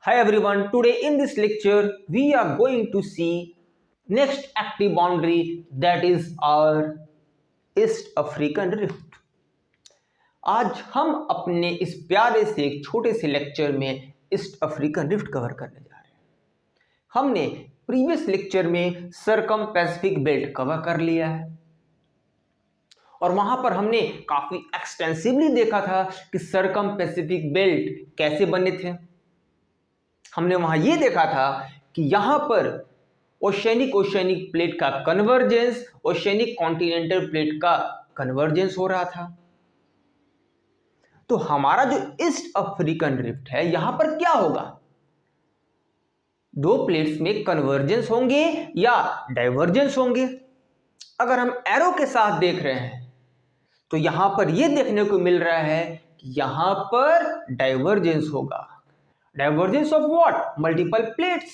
Hi everyone, today in this lecture we are going to see next active boundary that is our East African Rift. आज हम अपने इस प्यारे से एक छोटे से लेक्चर में ईस्ट अफ्रीकन रिफ्ट कवर करने जा रहे हैं। हमने प्रीवियस लेक्चर में सरकम पैसिफिक बेल्ट कवर कर लिया है और वहां पर हमने काफी एक्सटेंसिवली देखा था कि सरकम पैसिफिक बेल्ट कैसे बने थे। हमने वहां यह देखा था कि यहां पर ओशियनिक प्लेट का कन्वर्जेंस ओशियनिक कॉन्टिनेंटल प्लेट का कन्वर्जेंस हो रहा था। तो हमारा जो ईस्ट अफ्रीकन रिफ्ट है यहां पर क्या होगा, दो प्लेट्स में कन्वर्जेंस होंगे या डाइवर्जेंस होंगे। अगर हम एरो के साथ देख रहे हैं तो यहां पर यह देखने को मिल रहा है कि यहां पर डाइवर्जेंस होगा। Divergence of what? Multiple plates.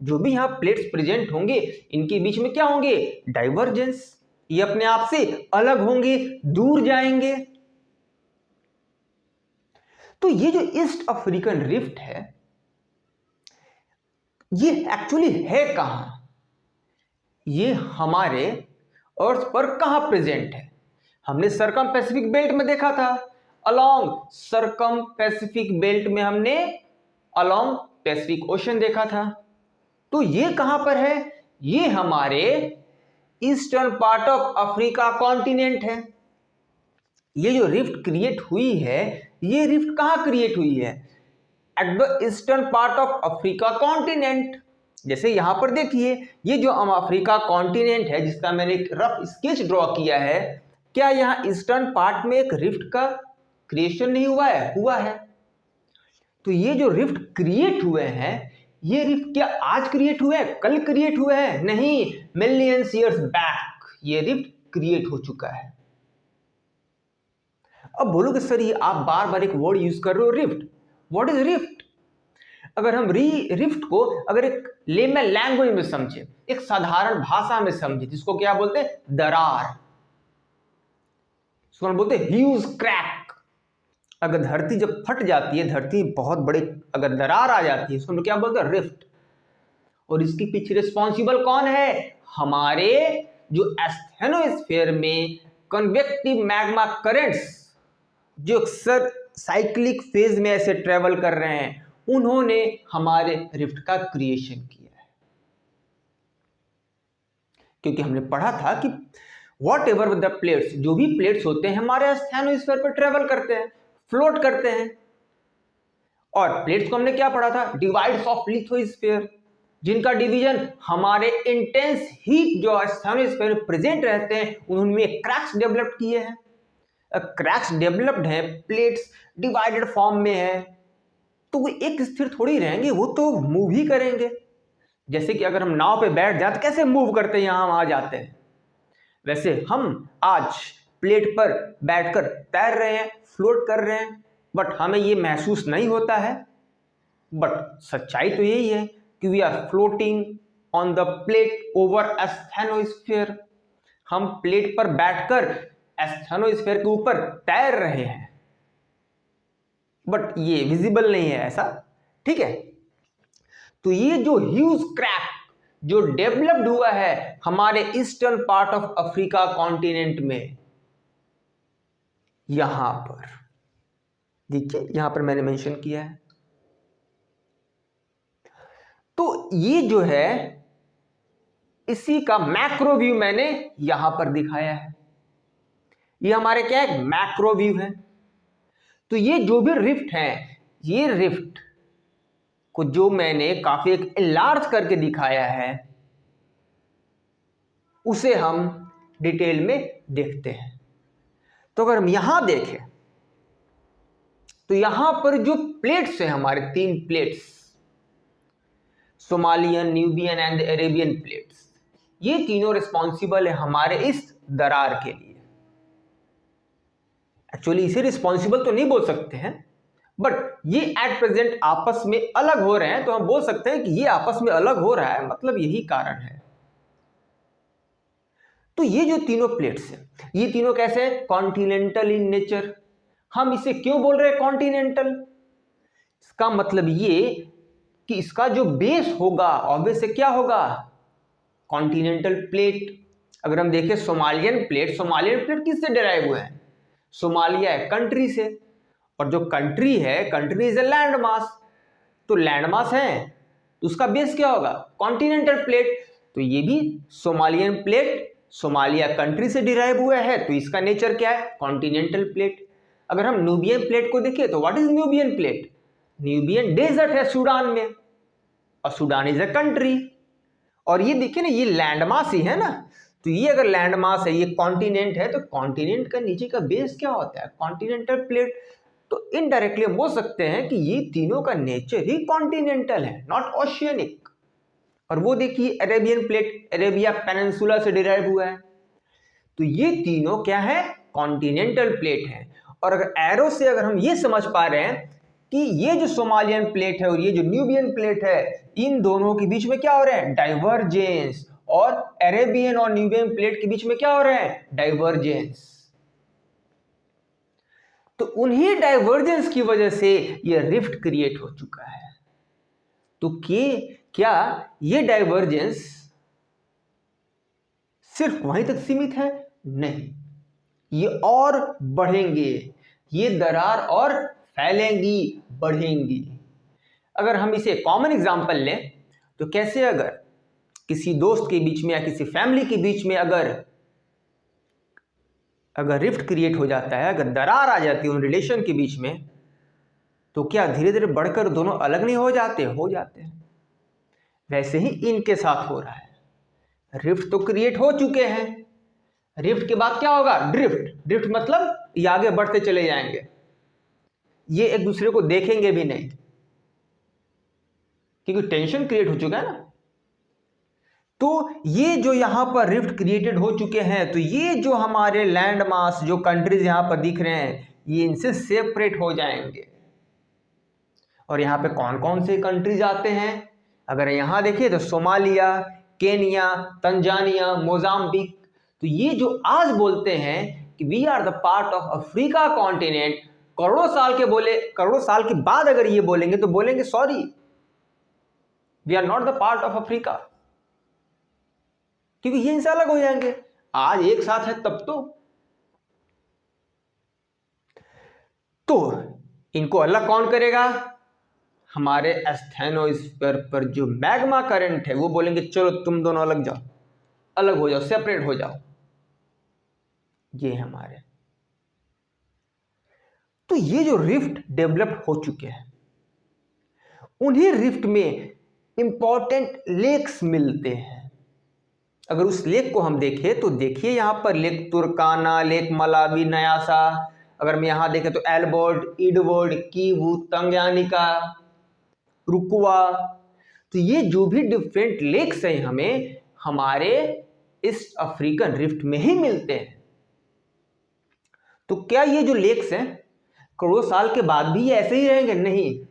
जो भी यहां प्लेट्स प्रेजेंट होंगे इनके बीच में क्या होंगे? डाइवर्जेंस। ये अपने आप से अलग होंगे, दूर जाएंगे। तो ये जो ईस्ट अफ्रीकन रिफ्ट है ये एक्चुअली है कहां? ये हमारे अर्थ पर कहां प्रेजेंट है? हमने सरकम पैसिफिक बेल्ट में देखा था। अलोंग सरकम पैसिफिक बेल्ट में हमने अलोंग पैसिफिक ओशन देखा था। तो ये कहां पर है? ये हमारे eastern part of Africa continent है। ये जो रिफ्ट क्रिएट हुई है ये रिफ्ट कहां क्रिएट हुई है? At the eastern part of Africa continent. जैसे यहां पर देखिए ये जो अफ्रीका कॉन्टिनेंट है जिसका मैंने एक रफ स्केच ड्रॉ किया है, क्या यहां ईस्टर्न पार्ट में एक रिफ्ट का क्रिएशन नहीं हुआ है? हुआ है। तो ये जो रिफ्ट क्रिएट हुए हैं ये रिफ्ट क्या आज क्रिएट हुए हैं, कल क्रिएट हुए हैं? नहीं, मिलियंस ईयर्स बैक ये रिफ्ट क्रिएट हो चुका है। अब बोलोगे सर ये आप बार बार एक वर्ड यूज कर रहे हो रिफ्ट। What is rift? अगर हम रिफ्ट को अगर एक लेमन लैंग्वेज में समझे, एक साधारण भाषा में समझे, जिसको क्या बोलते हैं? दरार। इसको हम बोलते हैं ह्यूज क्रैक। अगर धरती जब फट जाती है, धरती बहुत बड़े अगर दरार आ जाती है, इसको हम क्या बोलते हैं? रिफ्ट। और इसके पीछे रिस्पॉन्सिबल कौन है? हमारे जो एस्थेनोस्फीयर में कन्वेक्टिव मैग्मा करंट्स जो अक्सर साइक्लिक फेज में ऐसे ट्रेवल कर रहे हैं, उन्होंने हमारे रिफ्ट का क्रिएशन किया है। क्योंकि हमने पढ़ा था कि what ever with the plates, जो भी प्लेट्स होते हैं हमारे एस्थेनोस्फीयर पर ट्रेवल करते हैं, फ्लोट करते हैं। और प्लेट्स को हमने क्या पढ़ा था? डिवाइड्स ऑफ लिथोस्फीयर, जिनका डिवीजन हमारे इंटेंस हीट जो एस्थेनोस्फीयर में प्रेजेंट रहते हैं उन्होंने क्रैक्स डेवलप किए हैं। क्रैक्स डेवलप्ड है, प्लेट्स डिवाइडेड फॉर्म में है, तो वो एक स्थिर थोड़ी रहेंगे, वो तो मूव ही करेंगे। जैसे कि अगर हम नाव पे बैठ जाते कैसे मूव करते हैं, यहां वहां जाते हैं, वैसे हम आज प्लेट पर बैठकर तैर रहे हैं, फ्लोट कर रहे हैं, बट हमें ये महसूस नहीं होता है। बट सच्चाई तो यही है कि we are floating on the plate over asthenosphere. हम प्लेट पर बैठकर एस्थेनोस्फीयर के ऊपर तैर रहे हैं, बट ये विजिबल नहीं है ऐसा, ठीक है। तो ये जो ह्यूज क्रैक जो डेवलप्ड हुआ है हमारे eastern part of Africa continent में, यहां पर देखिए, यहां पर मैंने मेंशन किया है। तो ये जो है इसी का मैक्रो व्यू मैंने यहां पर दिखाया है। ये हमारे क्या है? मैक्रो व्यू है। तो ये जो भी रिफ्ट है, ये रिफ्ट को जो मैंने काफी एक एनलार्ज करके दिखाया है उसे हम डिटेल में देखते हैं। तो अगर हम यहां देखें तो यहां पर जो प्लेट्स है हमारे, तीन plates, Somalian, Nubian and Arabian plates, ये तीनों रिस्पॉन्सिबल है हमारे इस दरार के लिए। एक्चुअली इसे रिस्पॉन्सिबल तो नहीं बोल सकते हैं, बट ये एट प्रेजेंट आपस में अलग हो रहे हैं, तो हम बोल सकते हैं कि ये आपस में अलग हो रहा है, मतलब यही कारण है। तो ये जो तीनों प्लेट्स हैं ये तीनों कैसे? Continental in nature. हम इसे क्यों बोल रहे हैं कॉन्टिनेंटल? इसका मतलब ये कि इसका जो बेस होगा ऑब्वियस से क्या होगा, कॉन्टिनेंटल प्लेट। अगर हम देखें सोमालियन प्लेट किससे डिराइव हुए हैं, सोमालिया है कंट्री से, और जो कंट्री है, country is a land mass, तो लैंड मास है तो उसका बेस क्या होगा, कॉन्टिनेंटल प्लेट। तो ये भी सोमालियन प्लेट सोमालिया कंट्री से डिराइव हुआ है, तो इसका नेचर क्या है, कॉन्टिनेंटल प्लेट। अगर हम न्यूबियन प्लेट को देखें तो what is Nubian plate, Nubian desert है सूडान में, और सूडान इज ए कंट्री। और ये देखिए ना, ये लैंड मास ही है ना, तो ये अगर लैंड मास है, ये कॉन्टिनेंट है, तो कॉन्टिनेंट का नीचे का बेस क्या होता है, कॉन्टिनेंटल प्लेट। तो इनडायरेक्टली हम बोल सकते हैं कि ये तीनों का नेचर ही कॉन्टिनेंटल है, नॉट ओशियनिक। और वो देखिए अरेबियन प्लेट, अरेबिया पेनिनसुला से डिराइव हुआ है, तो ये तीनों क्या है, कॉन्टिनेंटल प्लेट है। और अगर एरो से अगर हम ये समझ पा रहे हैं कि ये जो सोमालियन प्लेट है और ये जो न्यूबियन प्लेट है, इन दोनों के बीच में क्या हो रहा है, डाइवर्जेंस, और अरेबियन और न्यूबियन प्लेट के बीच में क्या हो रहा है, डाइवर्जेंस। तो उन्हीं डाइवर्जेंस की वजह से ये रिफ्ट क्रिएट हो चुका है। तो क्या ये डाइवर्जेंस सिर्फ वहीं तक सीमित है, नहीं, ये और बढ़ेंगे, ये दरार और फैलेंगी, बढ़ेंगी। अगर हम इसे कॉमन एग्जांपल लें तो कैसे, अगर किसी दोस्त के बीच में या किसी फैमिली के बीच में अगर रिफ्ट क्रिएट हो जाता है, अगर दरार आ जाती है उन रिलेशन के बीच में, तो क्या धीरे धीरे बढ़कर दोनों अलग नहीं हो जाते हैं। वैसे ही इनके साथ हो रहा है, रिफ्ट तो क्रिएट हो चुके हैं, रिफ्ट के बाद क्या होगा, ड्रिफ्ट मतलब ये आगे बढ़ते चले जाएंगे, ये एक दूसरे को देखेंगे भी नहीं, क्योंकि टेंशन क्रिएट हो चुका है ना। तो ये जो यहां पर रिफ्ट क्रिएटेड हो चुके हैं, तो ये जो हमारे लैंड मास, जो कंट्रीज यहां पर दिख रहे हैं, ये इनसे सेपरेट हो जाएंगे। और यहां पे कौन कौन से कंट्रीज आते हैं, अगर यहां देखिए तो सोमालिया, केनिया, तंजानिया, मोजाम्बिक। तो ये जो आज बोलते हैं कि we are the part of Africa continent, करोड़ों साल के बाद अगर ये बोलेंगे तो बोलेंगे sorry, we are not the part of Africa, क्योंकि ये इनसे अलग हो जाएंगे। आज एक साथ है तब तो इनको अलग कौन करेगा, हमारे एस्थेनोस्फीयर पर जो मैग्मा करंट है वो बोलेंगे चलो तुम दोनों अलग हो जाओ, सेपरेट हो जाओ, ये हमारे। तो ये जो रिफ्ट डेवलप हो चुके हैं, उन्हीं रिफ्ट में इंपॉर्टेंट लेक्स मिलते हैं। अगर उस लेक को हम देखें तो देखिए यहां पर लेक तुर्काना, लेक मलावी, नयासा। अगर मैं यहां देखें तो एल्बर्ट, इडवर्ड, कीवू, तंग्यानिका, रुकुआ। तो ये जो भी डिफरेंट लेक्स हैं हमें हमारे इस अफ्रीकन रिफ्ट में ही मिलते हैं। तो क्या ये जो लेक्स हैं करोड़ों साल के बाद भी ये ऐसे ही रहेंगे, नहीं,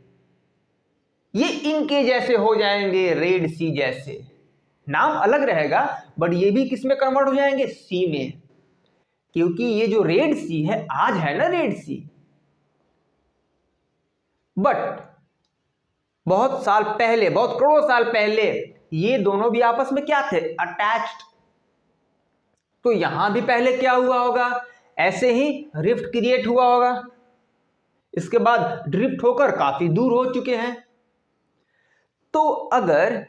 ये इनके जैसे हो जाएंगे, रेड सी जैसे, नाम अलग रहेगा बट ये भी किस में कन्वर्ट हो जाएंगे, सी में। क्योंकि ये जो रेड सी है आज है ना रेड सी, बट बहुत साल पहले, बहुत करोड़ों साल पहले ये दोनों भी आपस में क्या थे, अटैच्ड। तो यहां भी पहले क्या हुआ होगा, ऐसे ही रिफ्ट क्रिएट हुआ होगा, इसके बाद ड्रिफ्ट होकर काफी दूर हो चुके हैं। तो अगर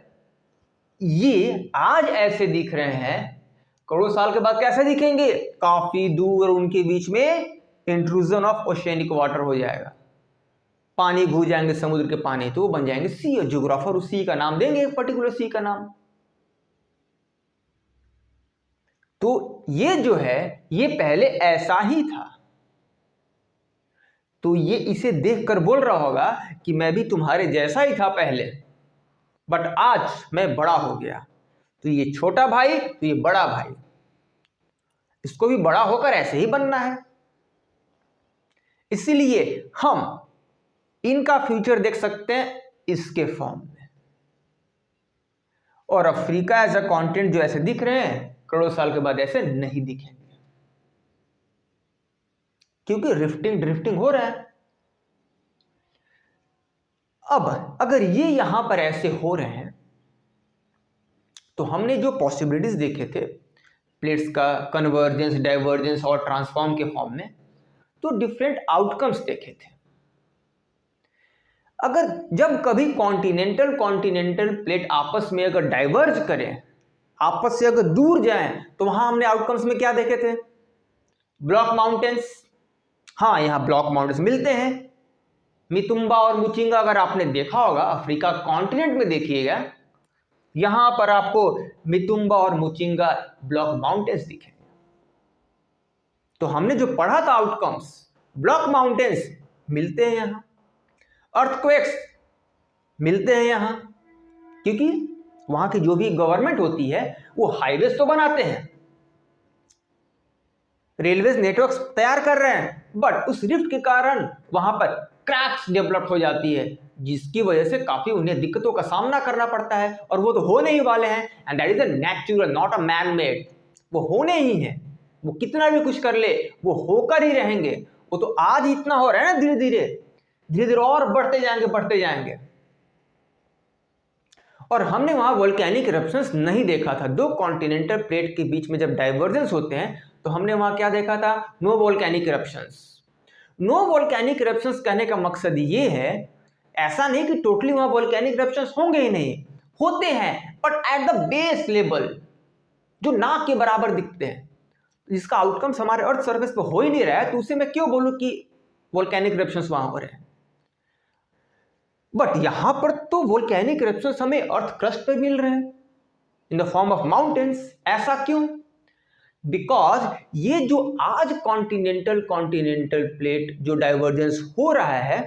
ये आज ऐसे दिख रहे हैं, करोड़ों साल के बाद कैसे दिखेंगे, काफी दूर, उनके बीच में इंट्रूजन ऑफ ओशियनिक वाटर हो जाएगा, पानी घुस जाएंगे समुद्र के पानी, तो वो बन जाएंगे सी, और ज्योग्राफर उस सी का नाम देंगे, एक पर्टिकुलर सी का नाम। तो ये जो है ये पहले ऐसा ही था, तो ये इसे देखकर बोल रहा होगा कि मैं भी तुम्हारे जैसा ही था पहले, बट आज मैं बड़ा हो गया। तो ये छोटा भाई, तो ये बड़ा भाई, इसको भी बड़ा होकर ऐसे ही बनना है। इसीलिए हम इनका फ्यूचर देख सकते हैं इसके फॉर्म में, और अफ्रीका एज अ कॉन्टिनेंट जो ऐसे दिख रहे हैं करोड़ों साल के बाद ऐसे नहीं दिखेंगे, क्योंकि ड्रिफ्टिंग हो रहा है। अब अगर ये यहां पर ऐसे हो रहे हैं तो हमने जो पॉसिबिलिटीज देखे थे प्लेट्स का कन्वर्जेंस, डाइवर्जेंस और ट्रांसफॉर्म के फॉर्म में, तो डिफरेंट आउटकम्स देखे थे। अगर जब कभी कॉन्टिनेंटल प्लेट आपस में अगर डाइवर्ज करें, आपस से अगर दूर जाएं, तो वहां हमने आउटकम्स में क्या देखे थे? Block mountains. हाँ, यहां ब्लॉक माउंटेन्स मिलते हैं। मितुम्बा और मुचिंगा अगर आपने देखा होगा, अफ्रीका कॉन्टिनेंट में देखिएगा, यहां पर आपको मितुम्बा और मुचिंगा ब्लॉक माउंटेन्स दिखेंगे। तो हमने जो पढ़ा था आउटकम्स, ब्लॉक माउंटेन्स मिलते हैं यहां, अर्थक्वेक्स मिलते हैं यहां, क्योंकि वहां की जो भी गवर्नमेंट होती है वो हाईवेज तो बनाते हैं, रेलवेज नेटवर्क्स तैयार कर रहे हैं, बट उस रिफ्ट के कारण वहां पर क्रैक्स डेवलप हो जाती है, जिसकी वजह से काफी उन्हें दिक्कतों का सामना करना पड़ता है, और वो तो होने ही वाले हैं। And that is a natural, not a man made. वो होने ही है, वो कितना भी कुछ कर ले वो होकर ही रहेंगे। वो तो आज इतना हो रहा है ना, धीरे धीरे और बढ़ते जाएंगे। और हमने वहां वोल्केनिक इरप्शंस नहीं देखा था। दो कॉन्टिनेंटल प्लेट के बीच में जब डाइवर्जेंस होते हैं तो हमने वहां क्या देखा था? No volcanic eruptions. No volcanic eruptions कहने का मकसद ये है, ऐसा नहीं कि टोटली वहां वोल्केनिक इरप्शंस होंगे ही नहीं, होते हैं, but at the base level, जो नाक के बराबर दिखते हैं, जिसका आउटकम्स हमारे अर्थ सर्फेस पर हो ही नहीं रहा है, तो उसे मैं क्यों बोलूं कि वोल्केनिक इरप्शंस वहां हो रहे हैं। बट यहां पर तो वोल्केनिक इरप्शंस हमें अर्थ क्रस्ट पे मिल रहे हैं in the form of mountains. ऐसा क्यों? बिकॉज ये जो आज कॉन्टिनेंटल प्लेट जो डाइवर्जेंस हो रहा है,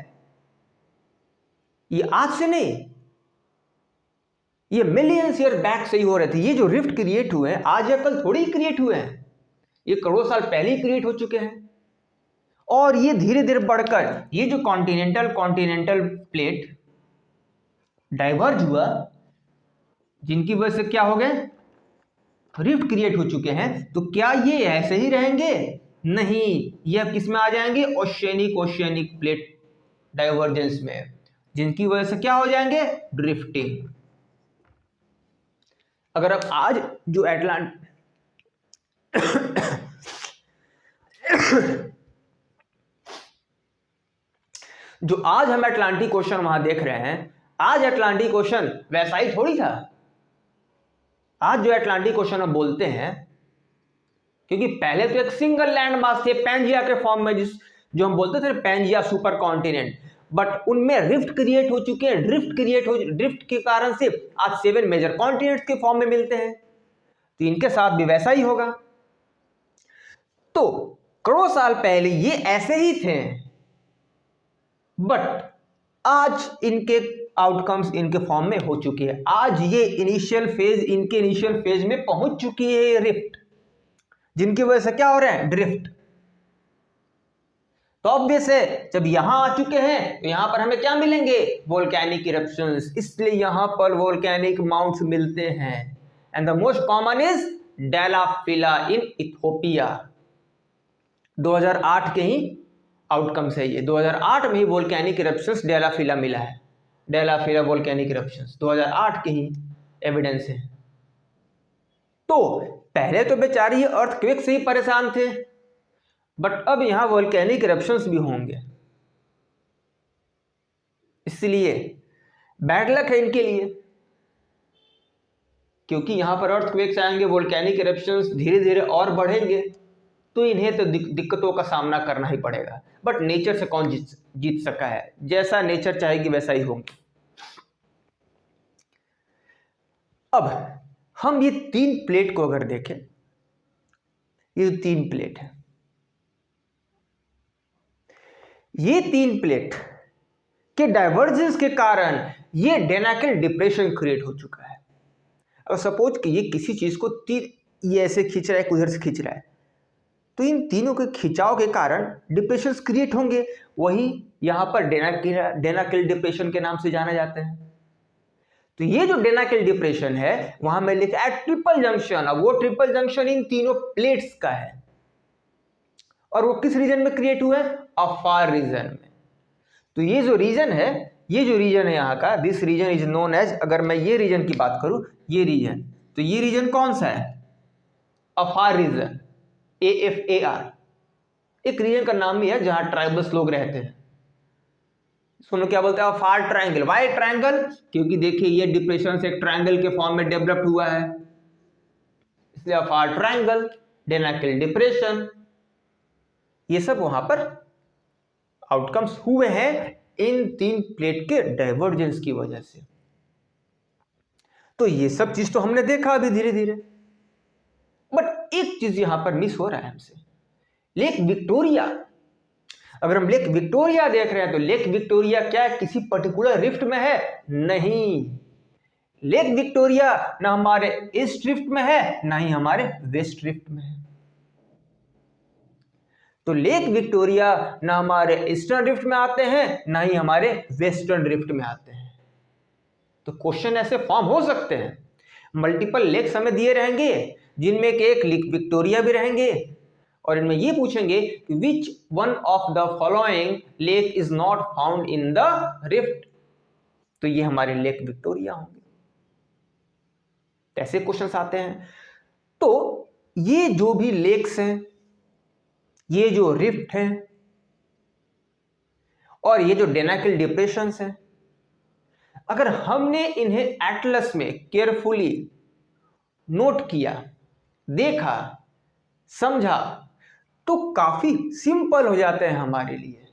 ये आज से नहीं, ये मिलियंस ईयर बैक से ही हो रहे थे। ये जो रिफ्ट क्रिएट हुए हैं आज या कल थोड़ी क्रिएट हुए हैं, ये करोड़ों साल पहले ही क्रिएट हो चुके हैं। और ये धीरे धीरे बढ़कर ये जो कॉन्टिनेंटल प्लेट डाइवर्ज हुआ, जिनकी वजह से क्या हो गए? रिफ्ट क्रिएट हो चुके हैं। तो क्या ये ऐसे ही रहेंगे? नहीं, ये अब किस में आ जाएंगे? ओशियनिक प्लेट डाइवर्जेंस में, जिनकी वजह से क्या हो जाएंगे? ड्रिफ्टिंग। अगर अब आज जो आज हम अटलांटिक ओशन वहां देख रहे हैं, आज अटलांटिक ओशन वैसा ही थोड़ी था। आज जो अटलांटिक ओशन हम बोलते हैं, क्योंकि पहले तो एक सिंगल लैंड मास थे पैंजिया के फॉर्म में, जो हम बोलते थे पैंजिया सुपर कॉन्टिनेंट, बट उनमें रिफ्ट क्रिएट हो चुके हैं। ड्रिफ्ट के कारण से आज 7 मेजर कॉन्टिनेंट्स के फॉर्म में मिलते हैं। तो इनके साथ भी वैसा ही होगा। तो करोड़ों साल पहले ये ऐसे ही थे, बट आज इनके आउटकम्स इनके फॉर्म में हो चुके हैं। आज ये इनके इनिशियल फेज में पहुंच चुकी है ये रिफ्ट, जिनकी वजह से क्या हो रहा है? ड्रिफ्ट। तो ऑब्वियस है, जब यहां आ चुके हैं तो यहां पर हमें क्या मिलेंगे? Volcanic eruptions. इसलिए यहां पर वोल्केनिक माउंट्स मिलते हैं। And the most common is Dalafilla in Ethiopia. 2008 के ही आउटकम्स है ये। 2008 में ही वोल्केनिक इरप्शंस डेलाफिला मिला है। डेलाफिला वोल्केनिक इरप्शंस 2008 के ही एविडेंस है। तो पहले तो बेचारे ये अर्थक्वेक से ही परेशान थे, बट अब यहां वोल्केनिक इरप्शंस भी होंगे, इसलिए बैड लक है इनके लिए, क्योंकि यहां पर अर्थक्वेक्स आएंगे, वोल्केनिक इरप्शंस धीरे धीरे और बढ़ेंगे, तो इन्हें तो दिक्कतों का सामना करना ही पड़ेगा। बट नेचर से कौन जीत सका है? जैसा नेचर चाहेगी वैसा ही होंगे। अब हम ये 3 प्लेट को अगर देखें, ये 3 प्लेट है, ये 3 प्लेट के डाइवर्जेंस के कारण ये डेनाकिल डिप्रेशन क्रिएट हो चुका है। अगर सपोज कि ये किसी चीज को ये ऐसे खींच रहा है, उधर से खींच रहा है, तो इन तीनों के खिंचाव के कारण डिप्रेशन क्रिएट होंगे। वही यहां पर डेनाकिल डिप्रेशन के नाम से जाना जाता है। तो ये जो डेनाकिल डिप्रेशन है, वहां में लिखा है ट्रिपल जंक्शन। अब वो ट्रिपल जंक्शन इन तीनों प्लेट्स का है, और वो किस रीजन में क्रिएट हुआ है? अफार रीजन में। तो ये जो रीजन है ये जो रीजन है यहाँ का, this region is known as, अगर मैं ये रीजन की बात करूं, ये रीजन, तो ये रीजन कौन सा है? अफार रीजन, AFAR, एक रीजन का नाम भी है जहां ट्राइबल्स लोग रहते हैं। सुनो क्या बोलते हैं? Afar triangle. Why triangle? क्योंकि देखिए ये डिप्रेशन से एक ट्रायंगल के फॉर्म में डेवलप हुआ है, इसलिए अफार ट्रायंगल, डेनाकिल डिप्रेशन, ये सब वहां पर आउटकम्स हुए हैं इन 3 प्लेट के डाइवर्जेंस की वजह से। तो ये सब चीज तो हमने देखा अभी धीरे धीरे, बट एक चीज यहां पर मिस हो रहा है हमसे, लेक विक्टोरिया। अगर हम लेक विक्टोरिया देख रहे हैं तो लेक विक्टोरिया क्या है? किसी पर्टिकुलर रिफ्ट में है? नहीं, लेक विक्टोरिया ना हमारे ईस्ट रिफ्ट में है ना ही हमारे वेस्ट रिफ्ट में है। तो लेक विक्टोरिया ना हमारे ईस्टर्न रिफ्ट में आते हैं ना ही हमारे वेस्टर्न रिफ्ट में आते हैं। तो क्वेश्चन ऐसे फॉर्म हो सकते हैं, मल्टीपल लेक्स हमें दिए रहेंगे जिनमें एक लेक विक्टोरिया भी रहेंगे, और इनमें ये पूछेंगे कि which one of the following lake is not found in the rift, तो ये हमारे लेक विक्टोरिया होंगे। ऐसे क्वेश्चंस आते हैं। तो ये जो भी लेक्स हैं, ये जो रिफ्ट हैं और ये जो डेनाकिल डिप्रेशंस हैं, अगर हमने इन्हें एटलस में केयरफुली नोट किया, देखा, समझा, तो काफी सिंपल हो जाते हैं हमारे लिए।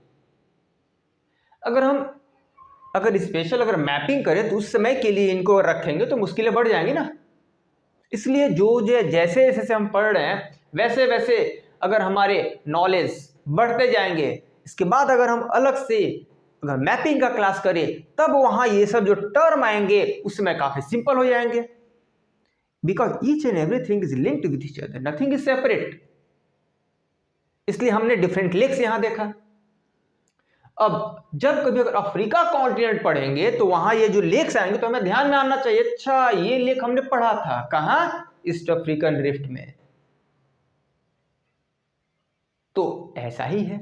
अगर स्पेशल मैपिंग करें तो उस समय के लिए इनको रखेंगे तो मुश्किलें बढ़ जाएंगी ना। इसलिए जैसे जैसे हम पढ़ रहे हैं वैसे वैसे अगर हमारे नॉलेज बढ़ते जाएंगे, इसके बाद अगर हम अलग से अगर मैपिंग का क्लास करें तब वहां ये सब जो टर्म आएंगे उस समय काफी सिंपल हो जाएंगे, because each and everything is linked with each other, nothing is separate. इसलिए हमने डिफरेंट लेक्स यहां देखा। अब जब कभी अगर अफ्रीका कॉन्टिनेंट पढ़ेंगे तो वहां ये जो लेक्स आएंगे तो हमें ध्यान में आना चाहिए, अच्छा ये लेक हमने पढ़ा था कहां? ईस्ट अफ्रीकन रिफ्ट में। तो ऐसा ही है।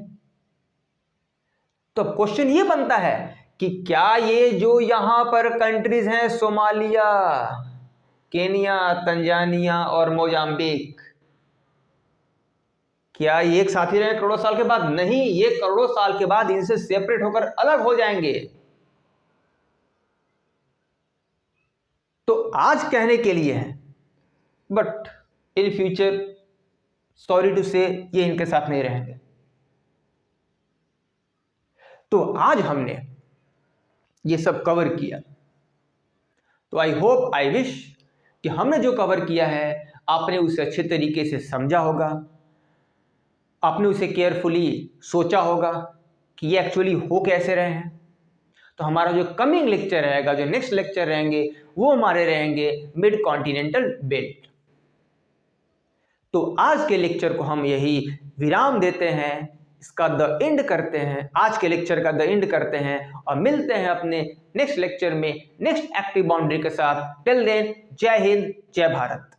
तो अब क्वेश्चन ये बनता है कि क्या ये जो यहां पर कंट्रीज हैं, सोमालिया, केनिया, तंजानिया और मोजाम्बिक, क्या ये एक साथ ही रहे करोड़ों साल के बाद? नहीं, ये करोड़ों साल के बाद इनसे सेपरेट होकर अलग हो जाएंगे। तो आज कहने के लिए है, but in future sorry to say ये इनके साथ नहीं रहेंगे। तो आज हमने ये सब कवर किया, तो आई होप, आई विश कि हमने जो कवर किया है आपने उसे अच्छे तरीके से समझा होगा, आपने उसे केयरफुली सोचा होगा कि ये एक्चुअली हो कैसे रहे हैं। तो हमारा जो कमिंग लेक्चर रहेगा, जो नेक्स्ट लेक्चर रहेंगे, वो हमारे रहेंगे मिड कॉन्टिनेंटल बेल्ट। तो आज के लेक्चर को हम यही विराम देते हैं, इसका द एंड करते हैं, आज के लेक्चर का द एंड करते हैं और मिलते हैं अपने नेक्स्ट लेक्चर में नेक्स्ट एक्टिव बाउंड्री के साथ। टिल देन, जय हिंद, जय भारत।